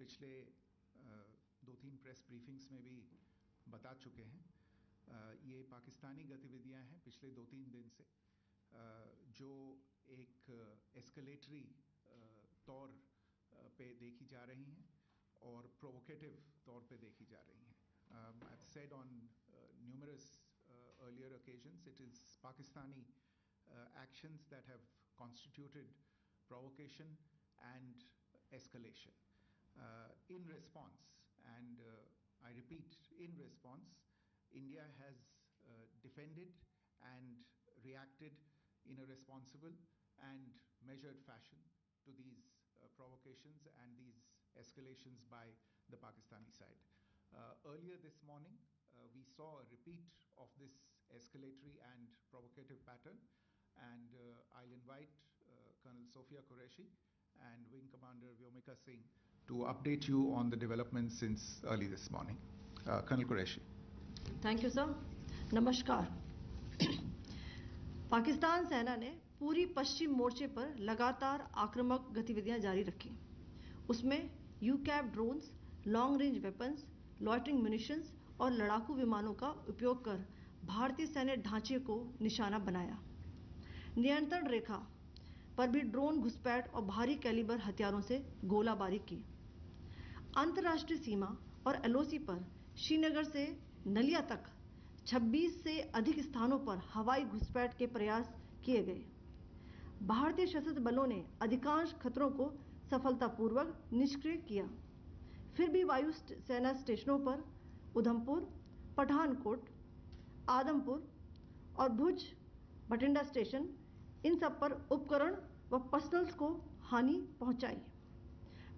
पिछले 2-3 press briefings में भी बता चुके हैं। ये पाकिस्तानी गतिविधियां हैं पिछले 2-3 दिन से, जो एक एस्केलेटरी तौर पे देखी जा रही हैं और प्रोवोकेटिव तौर पे देखी जा रही हैं। I've said on numerous earlier occasions, it is Pakistani actions that have constituted provocation and escalation. In response, and I repeat, in response, India has defended and reacted in a responsible and measured fashion to these provocations and these escalations by the Pakistani side. Earlier this morning, we saw a repeat of this escalatory and provocative pattern, and I'll invite Colonel Sophia Qureshi and Wing Commander Vyomika Singh to update you on the developments since early this morning. Colonel Qureshi. Thank you, sir. नमस्कार। पाकिस्तान सेना ने पूरी पश्चिम मोर्चे पर लगातार आक्रामक गतिविधियां जारी रखी। उसमें यूकैप drones, long range weapons, loitering munitions और लड़ाकू विमानों का उपयोग कर भारतीय सैन्य ढांचे को निशाना बनाया। नियंत्रण रेखा पर भी ड्रोन घुसपैठ और भारी कैलिबर हथियारों से गोलाबारी की। अंतर्राष्ट्रीय सीमा और एलओसी पर श्रीनगर से नलिया तक 26 से अधिक स्थानों पर हवाई घुसपैठ के प्रयास किए गए। भारतीय सशस्त्र बलों ने अधिकांश खतरों को सफलतापूर्वक निष्क्रिय किया। फिर भी वायु सेना स्टेशनों पर उधमपुर, पठानकोट, आदमपुर और भुज बठिंडा स्टेशन, इन सब पर उपकरण व पर्सनल्स को हानि पहुंचाई।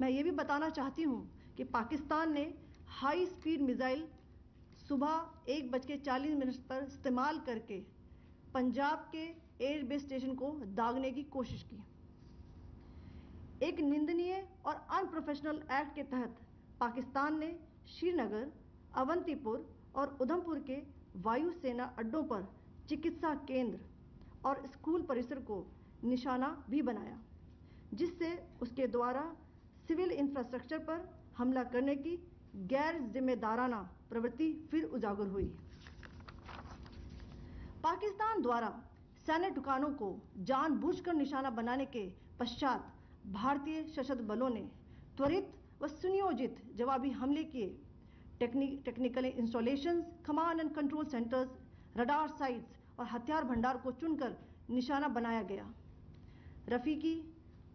मैं ये भी बताना चाहती हूं कि पाकिस्तान ने हाई स्पीड मिसाइल सुबह 1:40 पर इस्तेमाल करके पंजाब के एयरबेस स्टेशन को दागने की कोशिश की। एक निंदनीय और अनप्रोफेशनल एक्ट के तहत पाकिस्तान ने श्रीनगर, अवंतीपुर और उधमपुर के वायुसेना अड्डों पर चिकित्सा केंद्र और स्कूल परिसर को निशाना भी बनाया, जिससे उसके द्वारा सिविल इंफ्रास्ट्रक्चर पर हमला करने की गैर जिम्मेदाराना प्रवृत्ति फिर उजागर हुई। पाकिस्तान द्वारा सैन्य ठिकानों को जानबूझकर निशाना बनाने के पश्चात भारतीय सशस्त्र बलों ने त्वरित व सुनियोजित जवाबी हमले किए। Technical installations, command and control centres, radar sites और हथियार भंडार को चुनकर निशाना बनाया गया। रफीकी,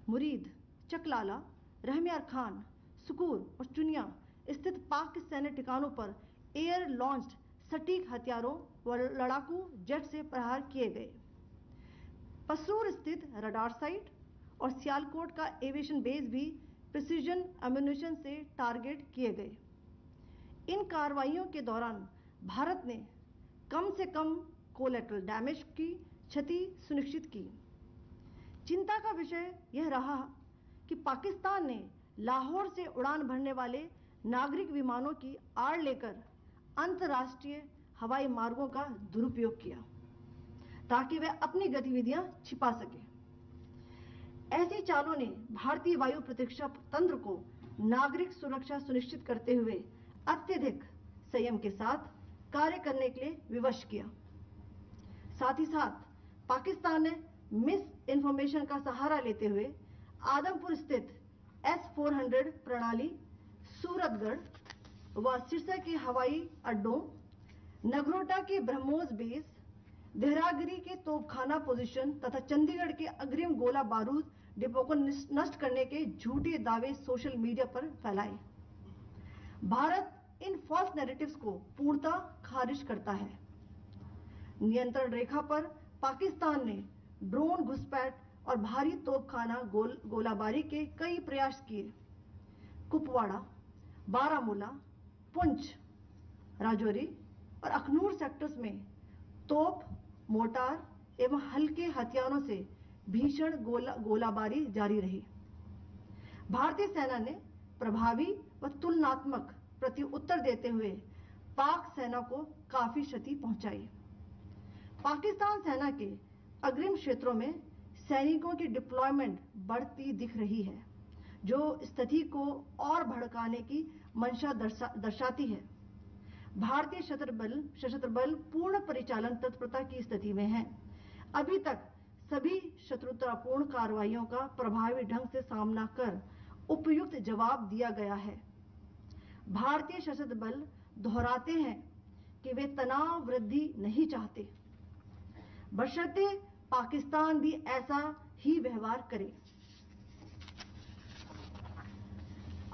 मुरीद, चकलाला, रहमियार खान, सुकूर और चुनिया स्थित पाक सैन्य ठिकानों पर एयर लॉन्च्ड सटीक हथियारों व लड़ाकू जेट से प्रहार किए गए। पसरूर स्थित रडार साइट और सियालकोट का एविएशन बेस भी प्रिसीजन एम्यूनिशन से टारगेट किए गए। इन कार्रवाइयों के दौरान भारत ने कम से कम कोलैटरल डैमेज की क्षति सुनिश्चित की। चिंता का विषय यह रहा कि पाकिस्तान ने लाहौर से उड़ान भरने वाले नागरिक विमानों की आड़ लेकर अंतर्राष्ट्रीय हवाई मार्गों का दुरुपयोग किया, ताकि वह अपनी गतिविधियां छिपा सके। ऐसी चालों ने भारतीय वायु प्रतिरक्षा तंत्र को नागरिक सुरक्षा सुनिश्चित करते हुए अत्यधिक संयम के साथ कार्य करने के लिए विवश किया। साथ ही साथ पाकिस्तान ने मिस इंफॉर्मेशन का सहारा लेते हुए आदमपुर स्थित S-400 प्रणाली, सूरतगढ़ व सिरसा के हवाई अड्डों, नगरोटा के ब्रह्मोस बेस, देहरागिरी के तोपखाना पोजीशन तथा चंडीगढ़ के अग्रिम गोला बारूद डिपो को नष्ट करने के झूठे दावे सोशल मीडिया पर फैलाए। भारत इन फॉल्स नैरेटिव्स को पूर्णतः खारिज करता है। नियंत्रण रेखा पर पाकिस्तान ने ड्रोन घुसपैठ और भारी तोपखाना गोलाबारी के कई प्रयास किए। कुपवाड़ा, बारामूला, पुंछ, राजौरी और अखनूर सेक्टर्स में तोप, मोर्टार एवं हल्के हथियारों से भीषण गोलाबारी जारी रही। भारतीय सेना ने प्रभावी व तुलनात्मक प्रत्युत्तर देते हुए पाक सेना को काफी क्षति पहुंचाई। पाकिस्तान सेना के अग्रिम क्षेत्रों में सैनिकों की डिप्लॉयमेंट बढ़ती दिख रही है, जो स्थिति को और भड़काने की मंशा दर्शाती है। भारतीय सशस्त्र बल पूर्ण परिचालन तत्परता की स्थिति में है। अभी तक सभी शत्रुतापूर्ण कार्रवाइयों का प्रभावी ढंग से सामना कर उपयुक्त जवाब दिया गया है। भारतीय सशस्त्र बल दोहराते हैं कि वे तनाव वृद्धि नहीं चाहते, बशर्ते पाकिस्तान भी ऐसा ही व्यवहार करे।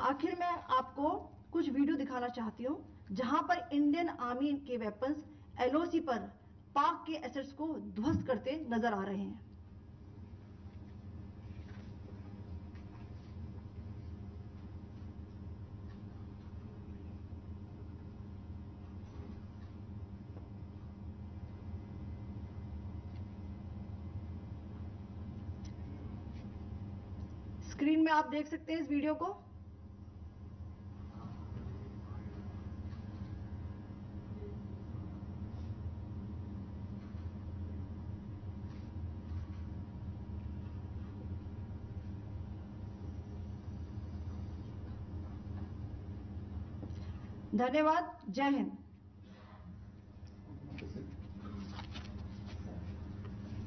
आखिर मैं आपको कुछ वीडियो दिखाना चाहती हूं जहां पर इंडियन आर्मी के वेपन्स एलओसी पर पाक के एसेट्स को ध्वस्त करते नजर आ रहे हैं। स्क्रीन में आप देख सकते हैं इस वीडियो को। धन्यवाद। जय Hind.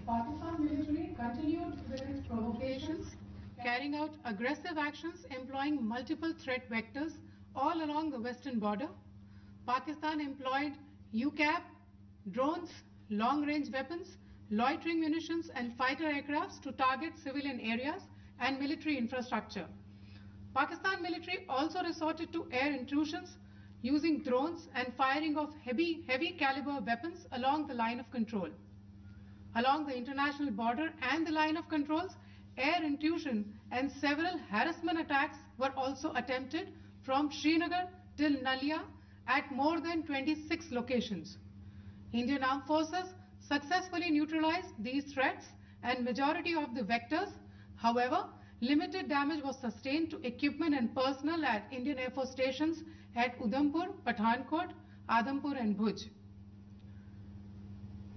Pakistan military continued with its provocations, carrying out aggressive actions employing multiple threat vectors all along the western border. Pakistan employed UCAP, drones, long-range weapons, loitering munitions and fighter aircrafts to target civilian areas and military infrastructure. Pakistan military also resorted to air intrusions using drones and firing of heavy caliber weapons along the line of control. Along the international border and the line of controls, air intrusion and several harassment attacks were also attempted from Srinagar till Nalia at more than 26 locations. Indian Armed Forces successfully neutralized these threats and majority of the vectors. However, limited damage was sustained to equipment and personnel at Indian Air Force stations at Udhampur, Pathankot, Adampur and Bhuj.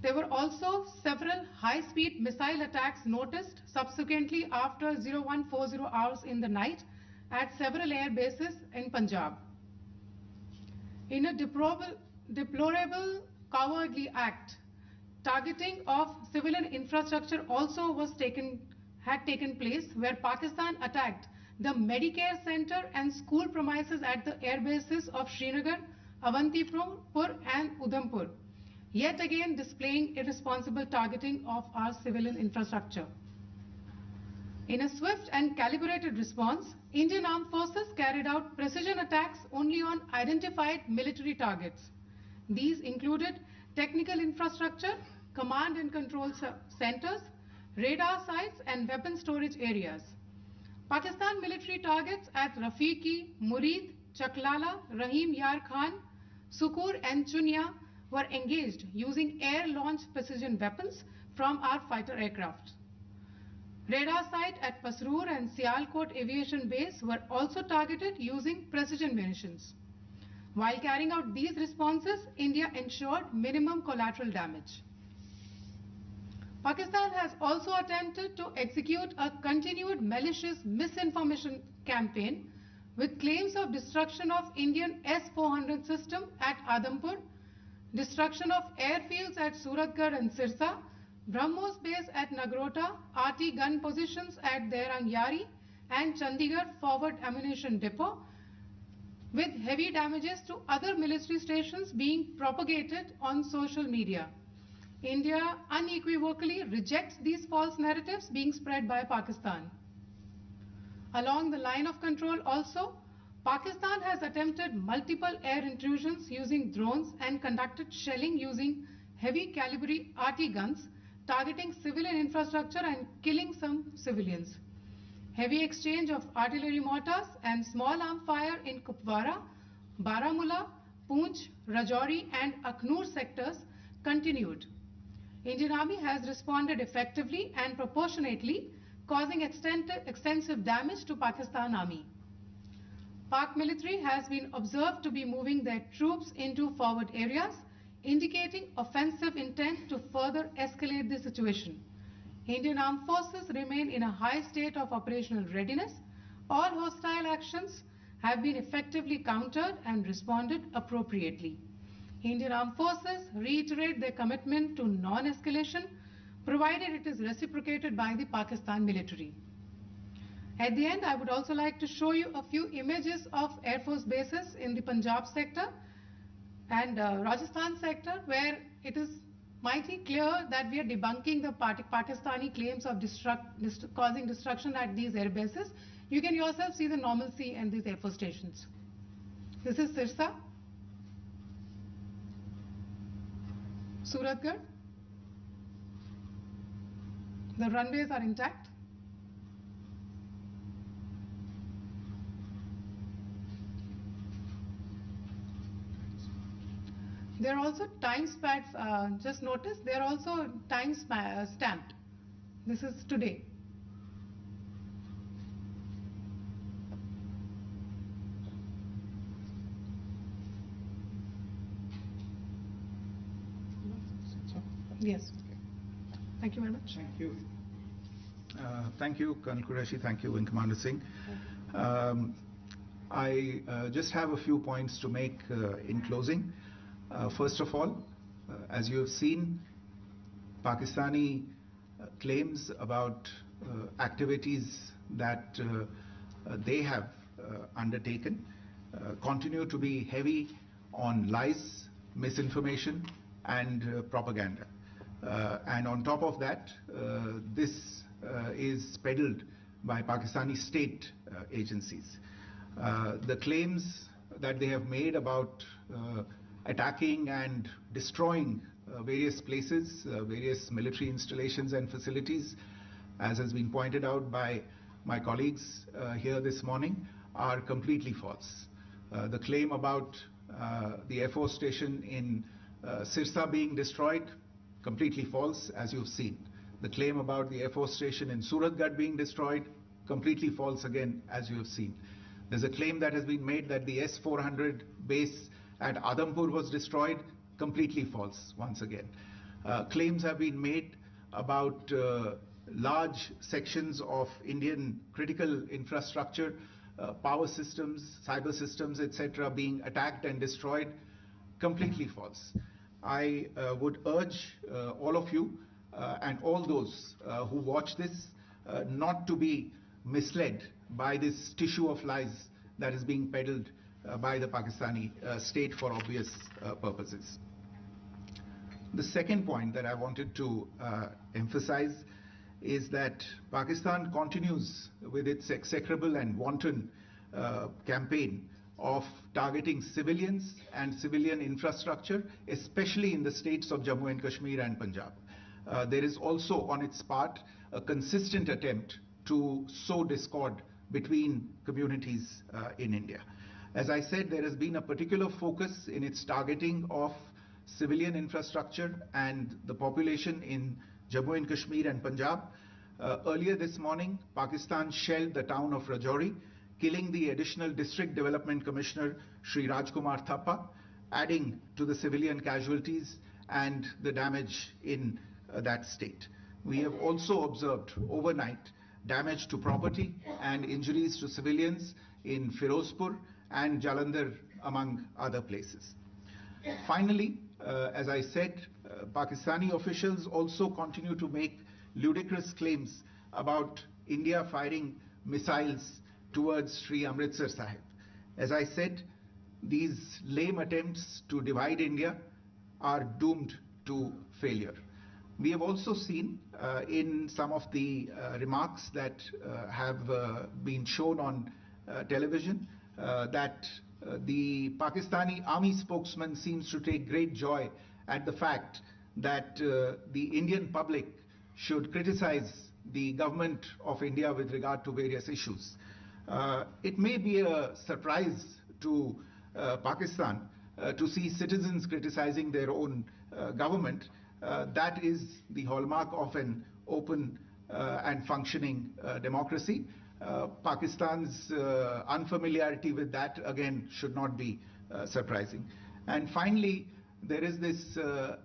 There were also several high-speed missile attacks noticed subsequently after 0140 hours in the night at several air bases in Punjab. In a deplorable cowardly act, targeting of civilian infrastructure also had taken place, where Pakistan attacked the Medicare center and school premises at the air bases of Srinagar, Avantipur and Udhampur, yet again displaying irresponsible targeting of our civilian infrastructure. In a swift and calibrated response, Indian Armed Forces carried out precision attacks only on identified military targets. These included technical infrastructure, command and control centers, radar sites and weapon storage areas. Pakistan military targets at Rafiqi, Murid, Chaklala, Rahim Yar Khan, Sukur and Chunya were engaged using air-launched precision weapons from our fighter aircraft. Radar site at Pasroor and Sialkot Aviation Base were also targeted using precision munitions. While carrying out these responses, India ensured minimum collateral damage. Pakistan has also attempted to execute a continued malicious misinformation campaign with claims of destruction of Indian S-400 system at Adampur, destruction of airfields at Suratgarh and Sirsa, BrahMos base at Nagrota, RT gun positions at Derang Yari and Chandigarh forward ammunition depot, with heavy damages to other military stations being propagated on social media. India unequivocally rejects these false narratives being spread by Pakistan. Along the line of control also, Pakistan has attempted multiple air intrusions using drones and conducted shelling using heavy caliber RT guns, targeting civilian infrastructure and killing some civilians. Heavy exchange of artillery mortars and small arm fire in Kupwara, Baramulla, Poonch, Rajouri and Akhnur sectors continued. Indian Army has responded effectively and proportionately, causing extensive damage to Pakistan Army. Pak military has been observed to be moving their troops into forward areas, indicating offensive intent to further escalate the situation. Indian Armed Forces remain in a high state of operational readiness. all hostile actions have been effectively countered and responded appropriately. Indian Armed Forces reiterate their commitment to non-escalation, provided it is reciprocated by the Pakistan military. At the end, I would also like to show you a few images of Air Force bases in the Punjab sector and Rajasthan sector, where it is mighty clear that we are debunking the Pakistani claims of causing destruction at these air bases. You can yourself see the normalcy in these Air Force stations. This is Sirsa, Suratgarh. The runways are intact. There are also time pads, just notice, they are also time stamped. This is today. Yes. Thank you very much. Thank you. Thank you, Colonel Qureshi. Thank you, Wing Commander Singh. I just have a few points to make in closing. First of all, as you have seen, Pakistani claims about activities that they have undertaken continue to be heavy on lies, misinformation, and propaganda. And on top of that, this is peddled by Pakistani state agencies. The claims that they have made about attacking and destroying various places, various military installations and facilities, as has been pointed out by my colleagues here this morning, are completely false. The claim about the Air Force station in Sirsa being destroyed, completely false, as you've seen. The claim about the Air Force station in Suratgarh being destroyed, completely false again, as you have seen. There's a claim that has been made that the S-400 base at Adampur was destroyed, completely false once again. Claims have been made about large sections of Indian critical infrastructure, power systems, cyber systems, etc. being attacked and destroyed, completely false. I would urge all of you and all those who watch this not to be misled by this tissue of lies that is being peddled by the Pakistani state for obvious purposes. The second point that I wanted to emphasize is that Pakistan continues with its execrable and wanton campaign of targeting civilians and civilian infrastructure, especially in the states of Jammu and Kashmir and Punjab. There is also on its part a consistent attempt to sow discord between communities in India. As I said, there has been a particular focus in its targeting of civilian infrastructure and the population in Jammu and Kashmir and Punjab. Earlier this morning, Pakistan shelled the town of Rajouri, killing the additional District Development Commissioner, Shri Rajkumar Thappa, adding to the civilian casualties and the damage in that state. We have also observed overnight damage to property and injuries to civilians in Firozpur and Jalandhar, among other places. Finally, as I said, Pakistani officials also continue to make ludicrous claims about India firing missiles towards Sri Amritsar Sahib. As I said, these lame attempts to divide India are doomed to failure. We have also seen in some of the remarks that have been shown on television that the Pakistani army spokesman seems to take great joy at the fact that the Indian public should criticize the government of India with regard to various issues. It may be a surprise to Pakistan to see citizens criticizing their own government. That is the hallmark of an open and functioning democracy. Pakistan's unfamiliarity with that, again, should not be surprising. And finally, there is this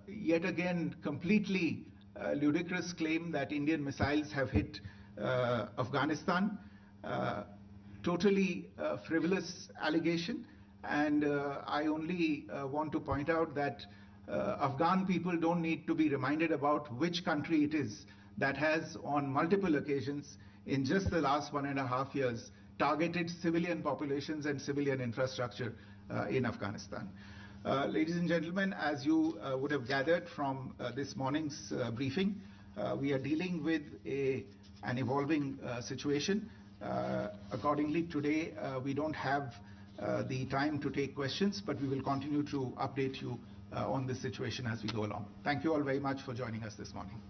yet again completely ludicrous claim that Indian missiles have hit Afghanistan. totally frivolous allegation, and I only want to point out that Afghan people don't need to be reminded about which country it is that has on multiple occasions in just the last 1.5 years targeted civilian populations and civilian infrastructure in Afghanistan. Ladies and gentlemen, as you would have gathered from this morning's briefing, we are dealing with an evolving situation. Accordingly, today we don't have the time to take questions, but we will continue to update you on this situation as we go along. Thank you all very much for joining us this morning.